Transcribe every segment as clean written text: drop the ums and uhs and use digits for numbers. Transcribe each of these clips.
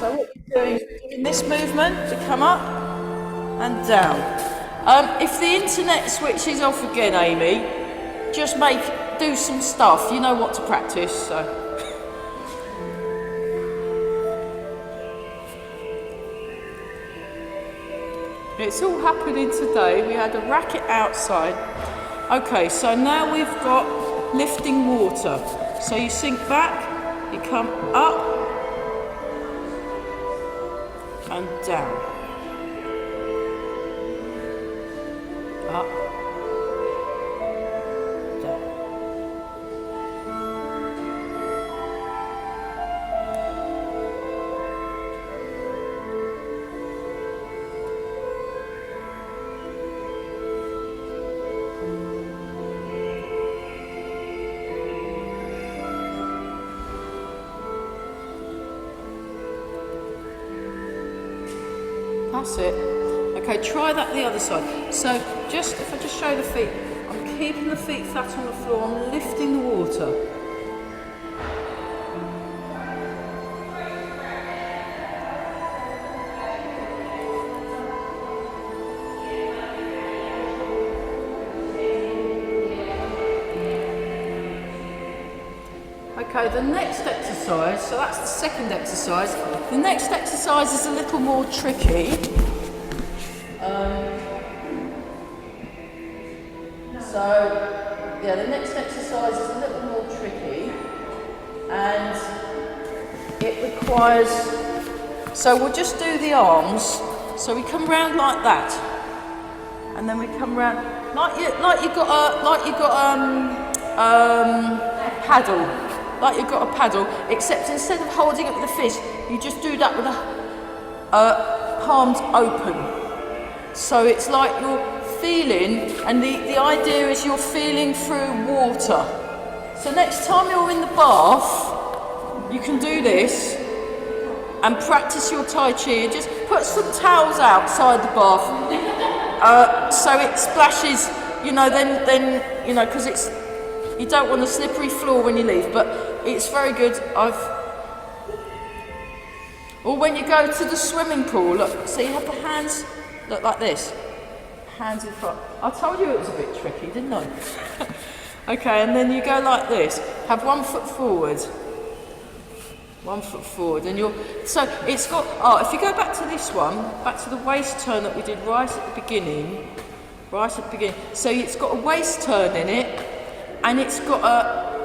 So what we're doing is we're doing this movement to come up and down. If the internet switches off again, Amy, just do some stuff. You know what to practice, so. It's all happening today. We had a racket outside. Okay, so now we've got lifting water. So you sink back, you come up and down. Up, down. That's it. Okay, try that the other side. So if I just show the feet, I'm keeping the feet flat on the floor, I'm lifting the water. Okay, the next exercise, so that's the second exercise. The next exercise is a little more tricky. The next exercise is a little more tricky, and it requires, so we'll just do the arms. So we come round like that, and then we come round like you got a paddle. Like you've got a paddle, except instead of holding it with a fist, you just do that with palms open. So it's like you're feeling, and the idea is you're feeling through water. So next time you're in the bath, you can do this and practice your Tai Chi. Just put some towels outside the bath, so it splashes, then because you don't want a slippery floor when you leave, but it's very good. Or when you go to the swimming pool, look, so you have the hands, look like this, hands in front. I told you it was a bit tricky, didn't I? Okay, and then you go like this, have 1 foot forward, 1 foot forward, and so it's got, if you go back to this one, back to the waist turn that we did right at the beginning, so it's got a waist turn in it, and it's got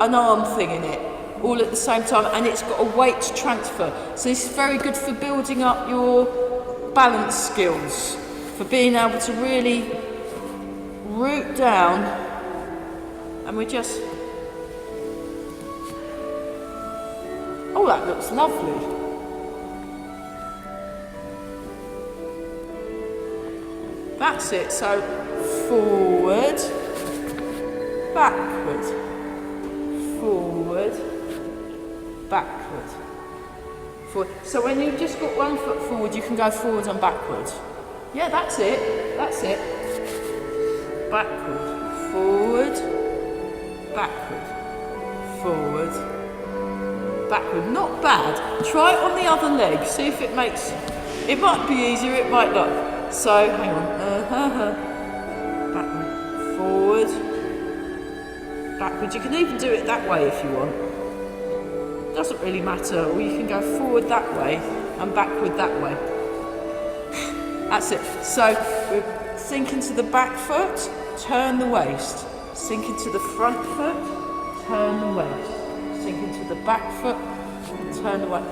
an arm thing in it, all at the same time, and it's got a weight transfer. So this is very good for building up your balance skills, for being able to really root down, and we just, oh, that looks lovely. That's it, so forward, backward, forward, backward, forward. So when you've just got 1 foot forward, you can go forward and backward. Yeah, that's it, that's it. Backward, forward, backward, forward, backward. Not bad. Try it on the other leg, see if it makes, it might be easier, it might not. So, hang on, backward, forward, backward. You can even do it that way if you want. Doesn't really matter, or you can go forward that way and backward that way. That's it. So we sink into the back foot, turn the waist. Sink into the front foot, turn the waist. Sink into the back foot, turn the waist.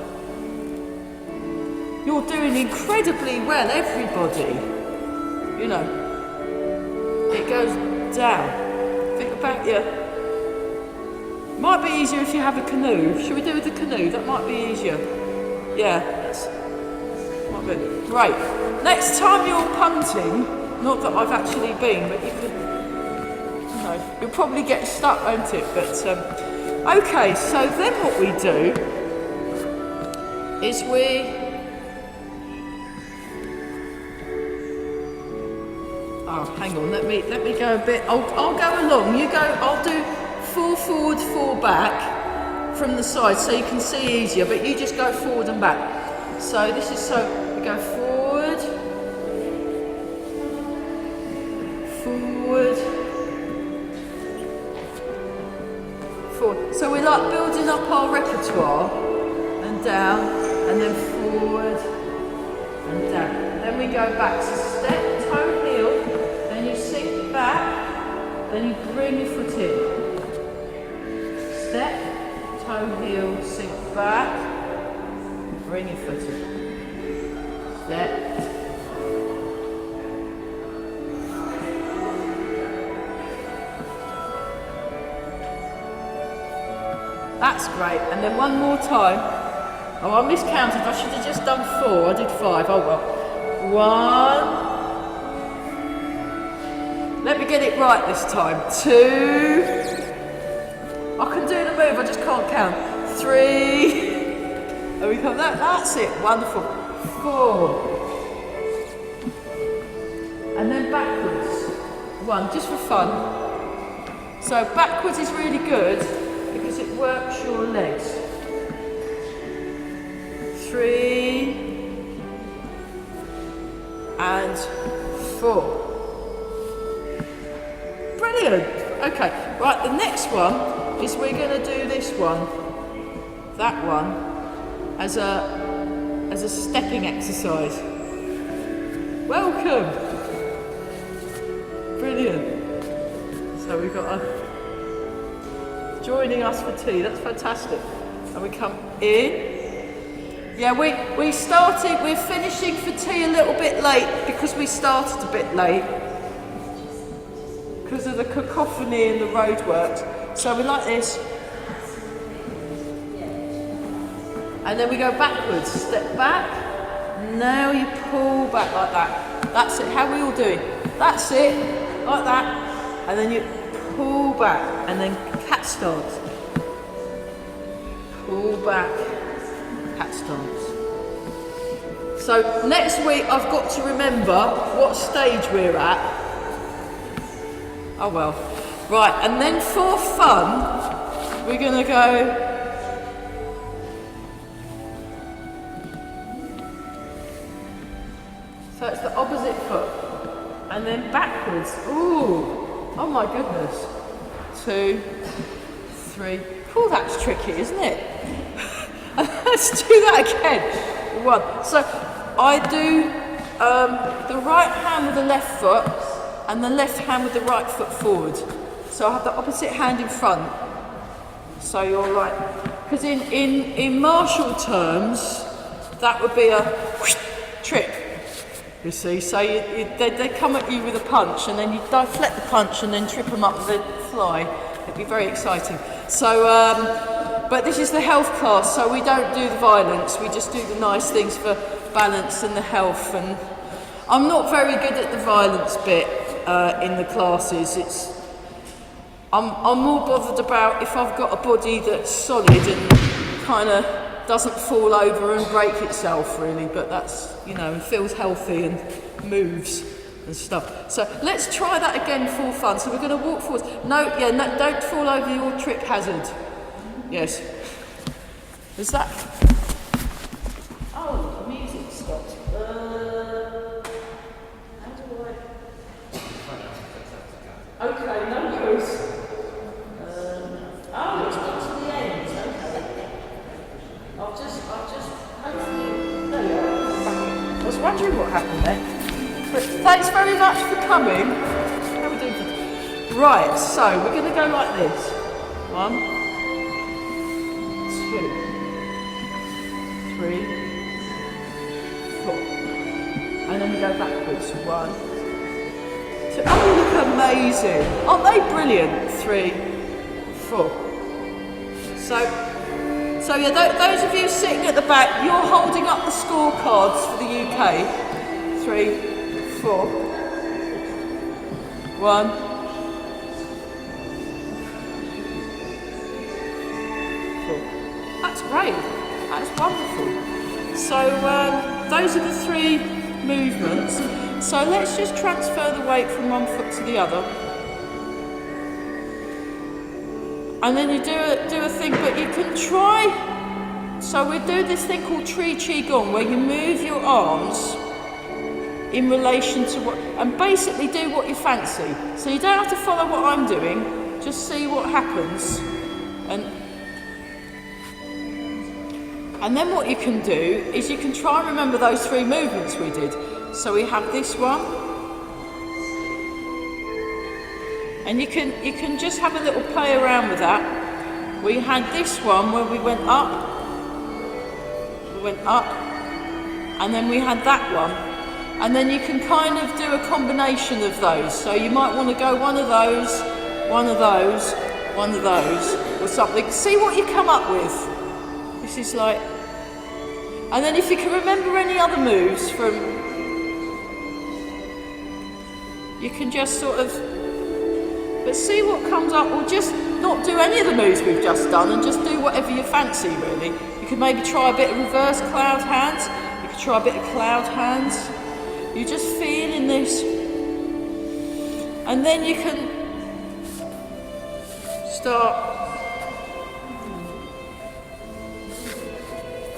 You're doing incredibly well, everybody. It goes down. Think about might be easier if you have a canoe. Shall we do with the canoe? That might be easier. Yeah, might be. Great. Next time you're punting, not that I've actually been, but you could, you'll probably get stuck, won't it? But, okay, so then what we do is hang on, let me go a bit, I'll go along, you go, I'll do 4 forward, 4 back from the side so you can see easier, but you just go forward and back. So this is, so we go forward, forward, forward. So we like building up our repertoire, and down, and then forward, and down. Then we go back to step, toe, heel, then you sink back, then you bring your foot in. Step, toe, heel, sink back, bring your foot in. Step. That's great. And then one more time. Oh, I miscounted. I should have just done 4. I did 5. Oh well. 1. Let me get it right this time. 2. I can do the move, I just can't count. 3. And we come that. That's it. Wonderful. 4. And then backwards. 1, just for fun. So backwards is really good because it works your legs. 3 and 4. Brilliant. Okay, right, the next one is we're going to do this one, that one, as a stepping exercise. Welcome. Brilliant. So we've got joining us for tea. That's fantastic. And we come in. Yeah, we're finishing for tea a little bit late because we started a bit late because of the cacophony and the roadworks. So we like this. And then we go backwards. Step back. Now you pull back like that. That's it. How are we all doing? That's it. Like that. And then you pull back. And then cat stance. Pull back. Cat stance. So next week I've got to remember what stage we're at. Oh well. Right, and then for fun, we're going to go so it's the opposite foot. And then backwards. Ooh. Oh my goodness. 2, 3. Oh, that's tricky, isn't it? Let's do that again. 1. So I do the right hand with the left foot and the left hand with the right foot forward. So I have the opposite hand in front. So you're like, because in martial terms, that would be a trip. You see, so they come at you with a punch and then you deflect the punch and then trip them up with a fly. It'd be very exciting. So, but this is the health class, so we don't do the violence, we just do the nice things for balance and the health. And I'm not very good at the violence bit in the classes. I'm more bothered about if I've got a body that's solid and kind of doesn't fall over and break itself really, but that's, you know, and feels healthy and moves and stuff. So let's try that again for fun. So we're going to walk forward. No, don't fall over your trip hazard. Yes. Is that? Oh, the music stopped. How do I? Okay, no worries. Oh, it's got to the end. Okay. I'll just hopefully. There you are. I was wondering what happened there. But thanks very much for coming. How are we doing? Right, so we're going to go like this. 1, 2, 3, 4. And then we go backwards. 1, 2. Oh, you look amazing. Aren't they brilliant? 3, 4. So yeah, those of you sitting at the back, you're holding up the scorecards for the UK. 3, 4. 1. 4. That's great. That's wonderful. So those are the 3 movements. So let's just transfer the weight from one foot to the other. And then you do a thing, but you can try So we do this thing called tree qigong, where you move your arms in relation to what, and basically do what you fancy. So you don't have to follow what I'm doing, just see what happens. And then what you can do is you can try and remember those 3 movements we did. So we have this one, and you can just have a little play around with that. We had this one where we went up, and then we had that one. And then you can kind of do a combination of those. So you might want to go one of those, one of those, one of those, or something. See what you come up with. This is like, and then if you can remember any other moves from, you can just sort of, but see what comes up, or just not do any of the moves we've just done and just do whatever you fancy really. You could maybe try a bit of reverse cloud hands, you could try a bit of cloud hands. You just feel in this, and then you can start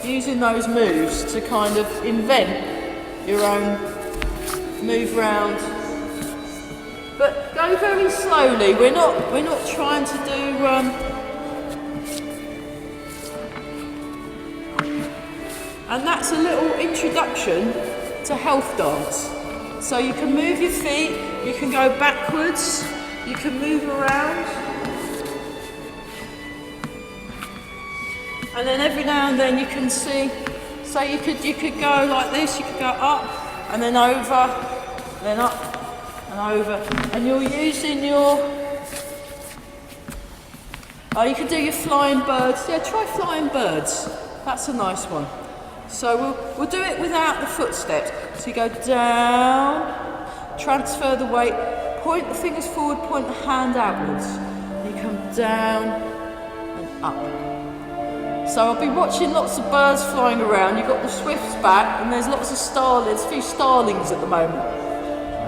using those moves to kind of invent your own move round. But go very slowly. We're not trying to do and that's a little introduction to health dance. So you can move your feet, you can go backwards, you can move around, and then every now and then you can see, so you could go like this, you could go up and then over, then up and over, and you're using your, you can do your flying birds. Yeah, try flying birds, that's a nice one. So we'll do it without the footsteps. So you go down, transfer the weight, point the fingers forward, point the hand outwards. You come down and up. So I'll be watching lots of birds flying around. You've got the swifts back, and there's lots of starlings, a few starlings at the moment.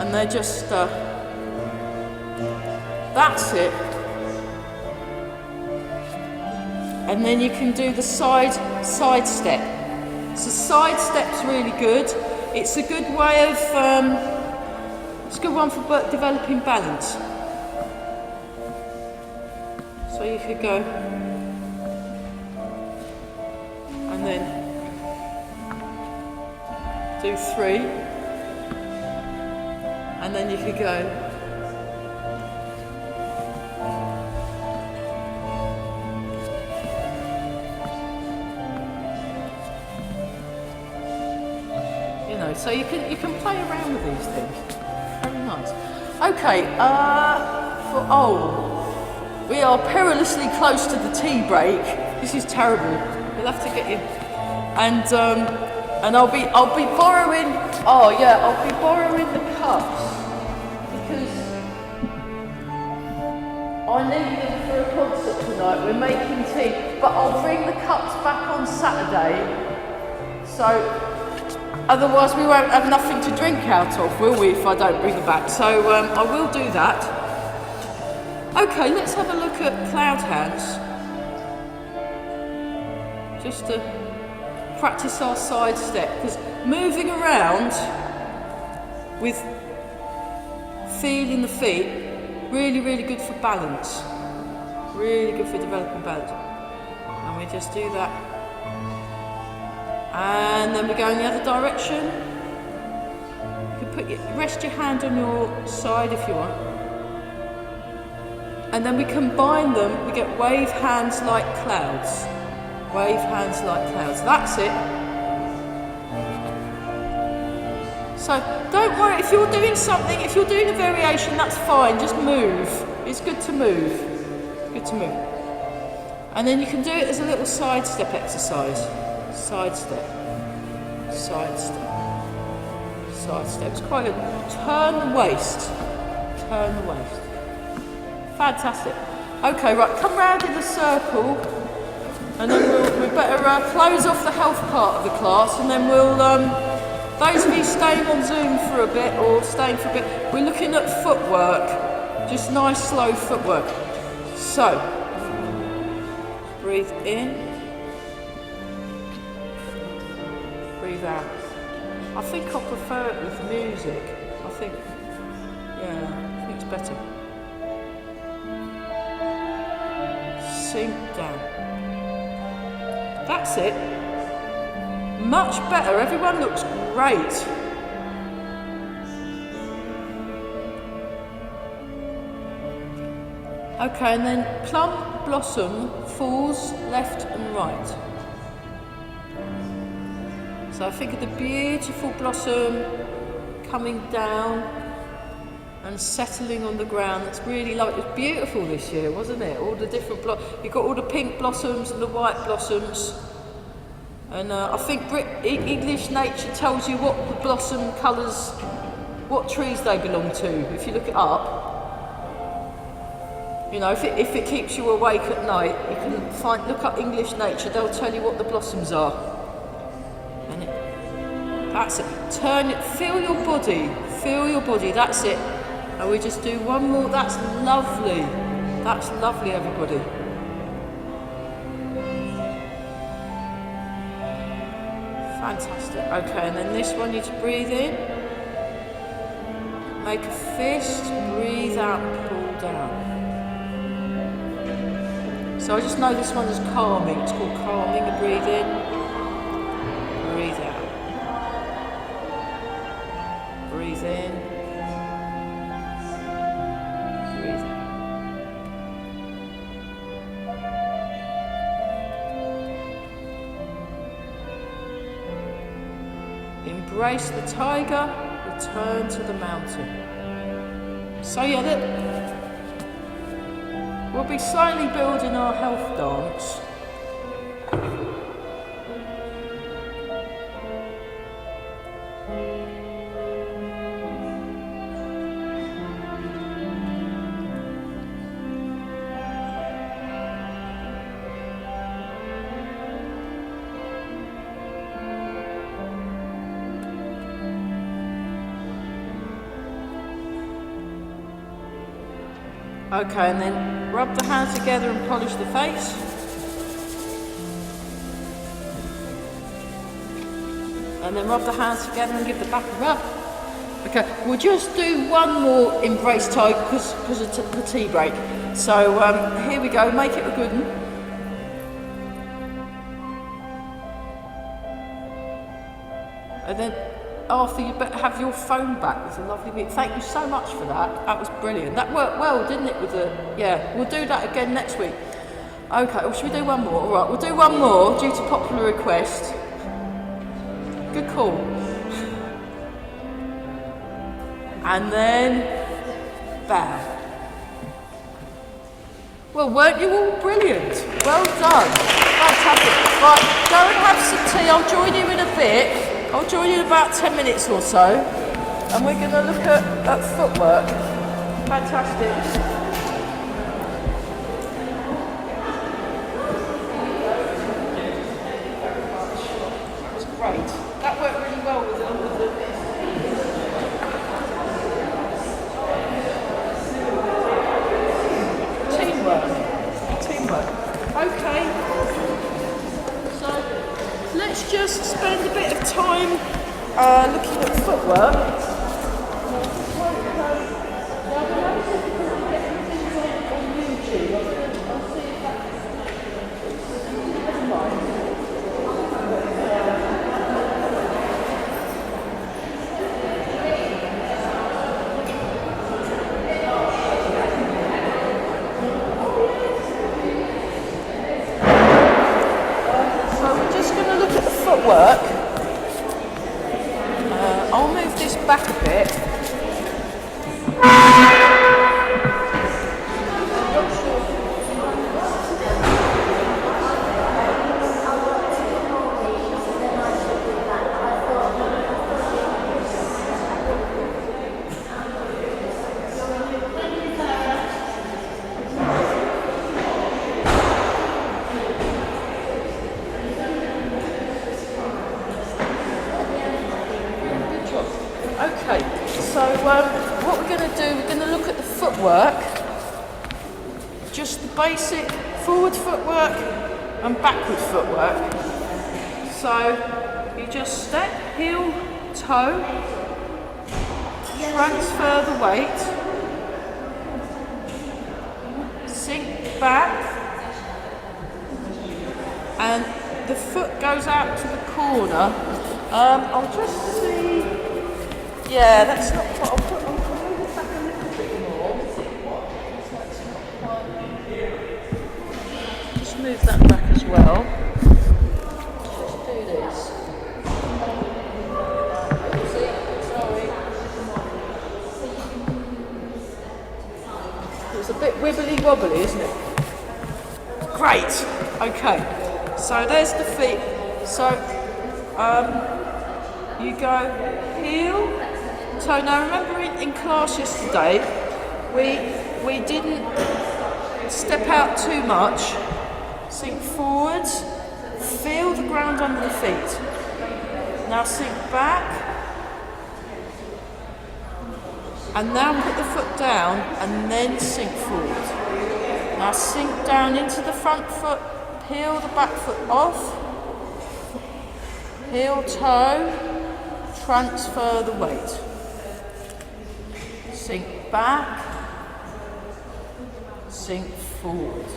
And they're just, that's it. And then you can do the side step. So side step's really good. It's a good way of, it's a good one for developing balance. So you could go, and then do 3, and then you could go. So you can play around with these things. Very nice. Okay, we are perilously close to the tea break. This is terrible. We'll have to get in. And I'll be borrowing. Oh yeah, I'll be borrowing the cups because I need them for a concert tonight. We're making tea, but I'll bring the cups back on Saturday. So. Otherwise we won't have nothing to drink out of, will we, if I don't bring them back? So I will do that. Okay, let's have a look at cloud hands. Just to practice our side step, because moving around with feeling the feet, really, really good for balance. Really good for developing balance. And we just do that. And then we go in the other direction. You can rest your hand on your side if you want. And then we combine them, we get wave hands like clouds. Wave hands like clouds. That's it. So don't worry, if you're doing something, if you're doing a variation, that's fine, just move. It's good to move. Good to move. And then you can do it as a little side step exercise. Side step, side step, side step. It's quite good. Turn the waist, turn the waist. Fantastic. Okay, right, come round in a circle, and then we better close off the health part of the class, and then we'll, those of you staying on Zoom for a bit, or staying for a bit, we're looking at footwork, just nice slow footwork. So, breathe in. breathe out. I think I prefer it with music. I think it's better. Sink down. That's it. Much better. Everyone looks great. Okay, and then plum blossom falls left and right. So I think of the beautiful blossom coming down and settling on the ground. It's really lovely. It was beautiful this year, wasn't it? All the different you've got all the pink blossoms and the white blossoms. And I think English nature tells you what the blossom colours, what trees they belong to, if you look it up. You know, if it keeps you awake at night, you can look up English nature, they'll tell you what the blossoms are. And that's it. Feel your body, that's it. And we just do one more, that's lovely, everybody. Fantastic. Okay, and then this one you just breathe in, make a fist, breathe out, pull down. So I just know this one is calming. It's called calming. You breathe in, breathe out. Breathe in, breathe out. Embrace the tiger, return to the mountain. So yeah, we'll be slowly building our health dance. Okay, and then rub the hands together and polish the face. And then rub the hands together and give the back a rub. Okay, we'll just do one more embrace tiger because of the tea break. So here we go, make it a good one. And then Arthur, you better have your phone back. It was a lovely meeting. Thank you so much for that. That was brilliant. That worked well, didn't it? Yeah, we'll do that again next week. Okay, well, should we do one more? All right, we'll do one more due to popular request. Good call. And then bow. Well, weren't you all brilliant? Well done. Fantastic. Right, go and have some tea. I'll join you in a bit. I'll join you in about 10 minutes or so, and we're going to look at footwork. Fantastic. That's great. That worked really well with the teamwork. Okay. So let's just spend a bit of time looking at footwork. Footwork. I'll move this back a bit. Okay, so what we're going to do, we're going to look at the footwork, just the basic forward footwork and backward footwork. So you just step, heel, toe, transfer the weight, sink back, and the foot goes out to the corner. I'll just see. Yeah, that's not what I'll put. I'll move it back a little bit more. Just move that back as well. Let's do this. Sorry. It's a bit wibbly wobbly, isn't it? Great. Okay. So there's the feet. So you go heel, toe. Now remember in class yesterday, we didn't step out too much. Sink forwards, feel the ground under the feet. Now sink back, and now put the foot down and then sink forward. Now sink down into the front foot, peel the back foot off, heel, toe, transfer the weight. Sink back, sink forward.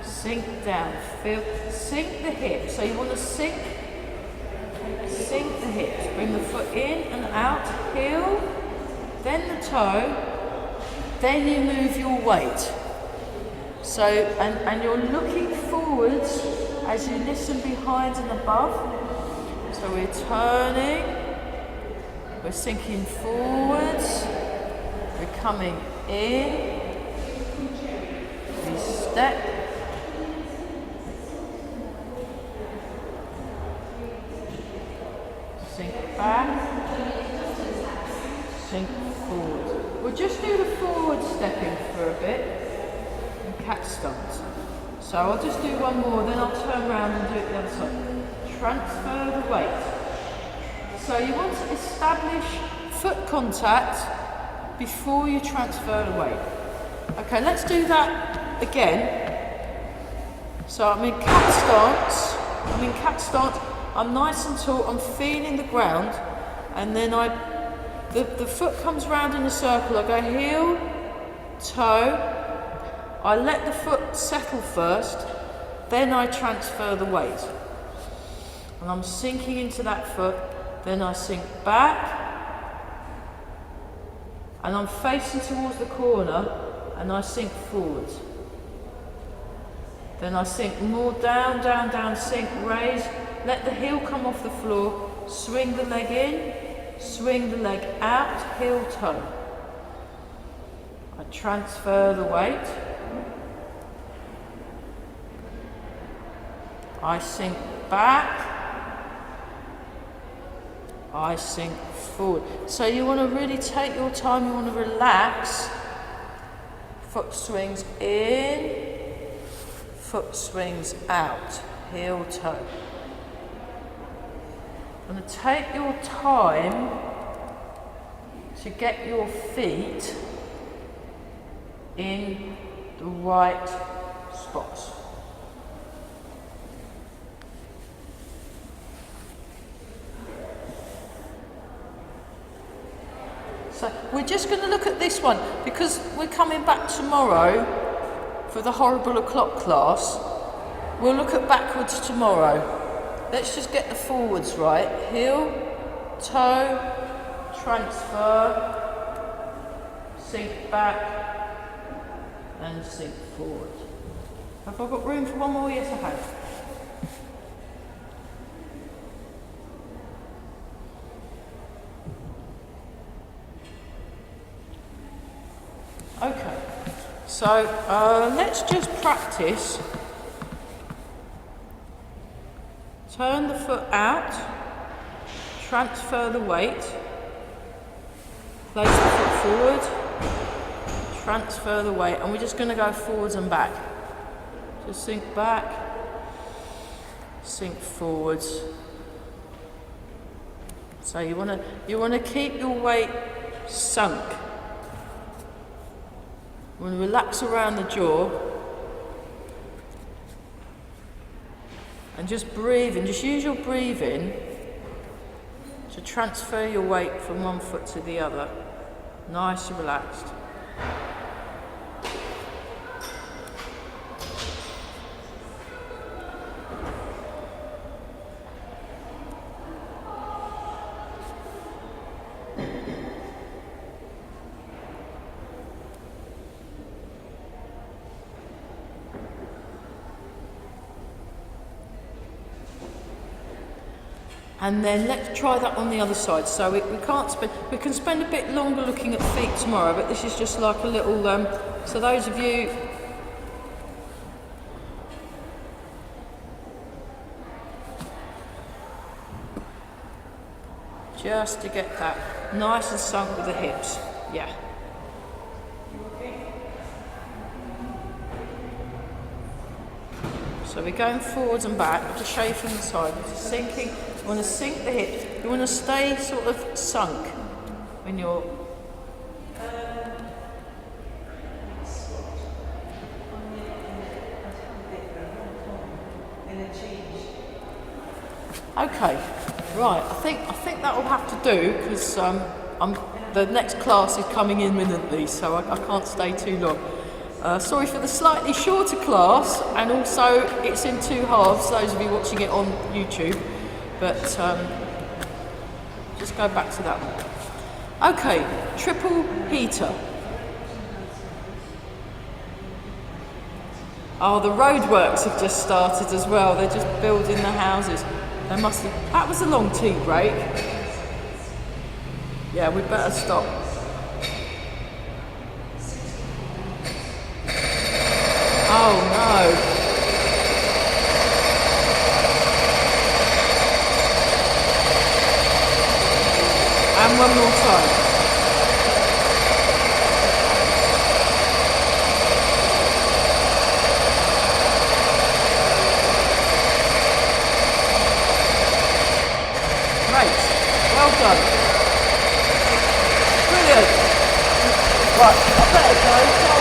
Sink down, feel, sink the hips. So you want to sink the hips. Bring the foot in and out, heel, then the toe, then you move your weight. So, and you're looking forwards as you listen behind and above. So we're turning, we're sinking forwards, we're coming in, we step, sink back, sink forward. We'll just do the forward stepping for a bit and cat stance. So I'll just do one more, then I'll turn around and do it the other side. Transfer the weight. So you want to establish foot contact before you transfer the weight. Okay, let's do that again. So I'm in cat stance, I'm nice and tall, I'm feeling the ground, and then the foot comes round in a circle. I go heel, toe, I let the foot settle first, then I transfer the weight. And I'm sinking into that foot, then I sink back, and I'm facing towards the corner, and I sink forwards. Then I sink more down, down, down, sink, raise, let the heel come off the floor, swing the leg in, swing the leg out, heel, toe. I transfer the weight. I sink back, I sink forward. So you want to really take your time, you want to relax. Foot swings in, foot swings out, heel, toe. You want to take your time to get your feet in the right spots. So we're just going to look at this one because we're coming back tomorrow for the horrible o'clock class. We'll look at backwards tomorrow. Let's just get the forwards right. Heel, toe, transfer, sink back and sink forward. Have I got room for one more? Yes, I have. Okay, so let's just practice. Turn the foot out, transfer the weight, place the foot forward, transfer the weight, and we're just going to go forwards and back. Just sink back, sink forwards. So you want to keep your weight sunk. You want to relax around the jaw. And just breathe in, just use your breathing to transfer your weight from one foot to the other. Nice and relaxed. And then let's try that on the other side. So we can spend a bit longer looking at feet tomorrow, but this is just like a little, so those of you, just to get that nice and sunk with the hips, yeah. So we're going forwards and back. I'll just show you from the side. We're just sinking. You want to sink the hips. You want to stay sort of sunk when you're. Okay, right. I think that will have to do because the next class is coming imminently, so I can't stay too long. Sorry for the slightly shorter class, and also it's in two halves, those of you watching it on YouTube, but just go back to that one. Okay, triple heater. Oh, the roadworks have just started as well, they're just building the houses. They must have, that was a long tea break. Yeah, we'd better stop. Oh no. And one more time. Great. Well done. Brilliant. Right, I better go.